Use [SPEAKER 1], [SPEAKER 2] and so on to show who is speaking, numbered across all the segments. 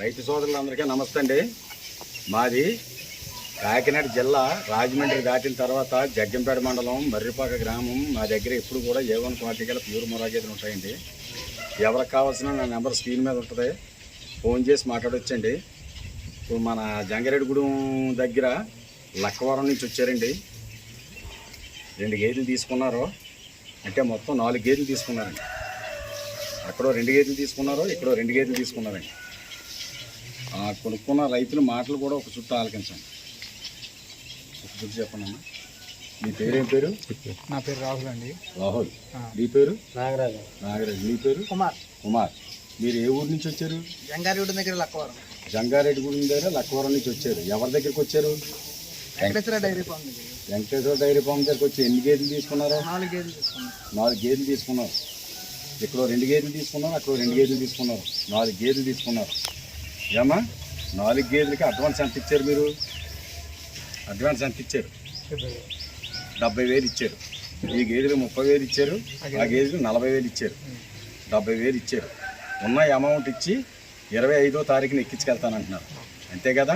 [SPEAKER 1] రైతు సోదరులందరికీ నమస్తే అండి. మాది కాకినాడ జిల్లా రాజమండ్రి దాటిన తర్వాత జగ్గంపేట మండలం మర్రిపాక గ్రామం. మా దగ్గర ఎప్పుడు కూడా A1 క్వాలిటీ గల ప్యూర్ ముర్రా గేదెలు ఉంటాయండి. ఎవరికి కావాల్సిన నా నెంబర్ స్క్రీన్ మీద ఉంటుంది, ఫోన్ చేసి మాట్లాడొచ్చండి. ఇప్పుడు మన జంగారెడ్డిగూడెం దగ్గర లక్కవరం నుంచి వచ్చారండి. 2 గేదెలు తీసుకున్నారు, అంటే మొత్తం 4 గేదెలు తీసుకున్నారండి. అక్కడో 2 గేదెలు తీసుకున్నారు, ఇక్కడో 2 గేదెలు తీసుకున్నారండి. కొనుక్కున్న రైతుల మాటలు కూడా ఒక చుట్టూ ఆలకించండి. ఒక చుట్టూ చెప్పండి అమ్మా. మీ పేరేం పేరు?
[SPEAKER 2] నా పేరు రాహుల్ అండి.
[SPEAKER 1] రాహుల్. మీ పేరు?
[SPEAKER 2] నాగరాజు.
[SPEAKER 1] నాగరాజు. మీ పేరు?
[SPEAKER 2] కుమార్.
[SPEAKER 1] కుమార్. మీరు ఏ ఊరు నుంచి వచ్చారు?
[SPEAKER 2] జంగారెడ్డి దగ్గర లక్కవరం.
[SPEAKER 1] జంగారెడ్డిగూడెం దగ్గర లక్కవరం నుంచి వచ్చారు. ఎవరి దగ్గరికి వచ్చారు?
[SPEAKER 2] వెంకటేశ్వర డైరీ ఫామ్ దగ్గర.
[SPEAKER 1] వెంకటేశ్వర డైరీ ఫామ్ దగ్గరికి వచ్చి ఎన్ని గేదెలు తీసుకున్నారు?
[SPEAKER 2] 4 గేదెలు తీసుకున్నారు.
[SPEAKER 1] 4 గేదెలు తీసుకున్నారు. ఇక్కడ 2 గేదెలు తీసుకున్నారు, అక్కడ 2 గేదెలు తీసుకున్నారు. 4 గేదెలు తీసుకున్నారు. ఏమా 4 గేదెలకి అడ్వాన్స్ ఎంత ఇచ్చారు మీరు? అడ్వాన్స్ ఎంత ఇచ్చారు? 70,000 ఇచ్చారు. ఈ గేదెలు 30,000 ఇచ్చారు, ఆ గేదెలు 40,000 ఇచ్చారు, 70,000 ఇచ్చారు. ఉన్న అమౌంట్ ఇచ్చి 25వ తారీఖున ఎక్కించుకెళ్తానంటున్నారు, అంతే కదా?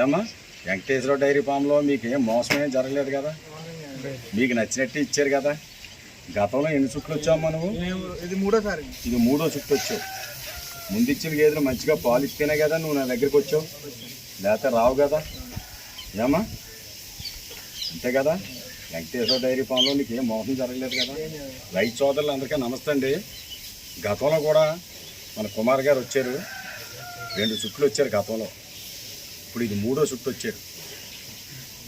[SPEAKER 1] ఏమా వెంకటేశ్వర డైరీ ఫామ్లో మీకు ఏం మోసం ఏం జరగలేదు కదా? మీకు నచ్చినట్టు ఇచ్చారు కదా? గతంలో ఎన్ని చుట్లు వచ్చామా నువ్వు?
[SPEAKER 2] ఇది 3వ
[SPEAKER 1] ఇది 3వ చుట్టు వచ్చావు. ముందు ఇచ్చిన గేదెలు మంచిగా పాలు ఇస్తేనే కదా నువ్వు నా దగ్గరికి వచ్చావు, లేకపోతే రావు కదా? ఏమా అంతే కదా? వెంకటేశ్వర డైరీ ఫామ్లో నీకు ఏం మోసం జరగలేదు కదా? రైతు సోదరులు అందరికీ నమస్తే అండి. గతంలో కూడా మన కుమార్ గారు వచ్చారు, 2 చుట్లు వచ్చారు గతంలో. ఇప్పుడు ఇది 3వ చుట్టు వచ్చారు.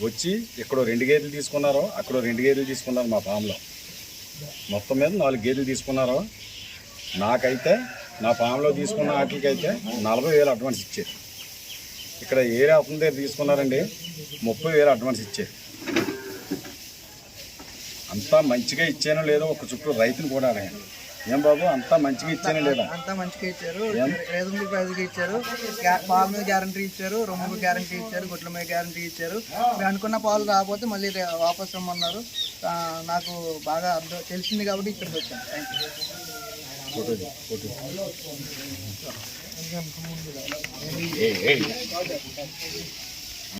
[SPEAKER 1] వచ్చి ఇక్కడ 2 గేదెలు తీసుకున్నారు, అక్కడ 2 గేదెలు తీసుకున్నారు. మా ఫామ్లో మొత్తం మీద 4 గేదెలు తీసుకున్నారు. నాకైతే నా ఫామ్లో తీసుకున్న వాటికైతే 40,000 అడ్వాన్స్ ఇచ్చారు. ఇక్కడ ఏరియా అతని దగ్గర తీసుకున్నారండి, 30,000 అడ్వాన్స్ ఇచ్చారు. అంతా మంచిగా ఇచ్చానో లేదో ఒక చుట్టూ రైతులు కూడా అడగండి. ఏం బాబు అంతా మంచిగా ఇచ్చానో లేదా?
[SPEAKER 2] అంతా మంచిగా ఇచ్చారు. 5 రూపాయలకి ఇచ్చారు, పాలు మీద గ్యారంటీ ఇచ్చారు, రొమ్ము మీద గ్యారంటీ ఇచ్చారు, గుడ్ల మీద గ్యారంటీ ఇచ్చారు. మీరు అనుకున్న పాలు రాకపోతే మళ్ళీ వాపస్ ఇమ్మన్నారు. నాకు బాగా తెలిసింది కాబట్టి ఇక్కడికి వచ్చాను. Thank you.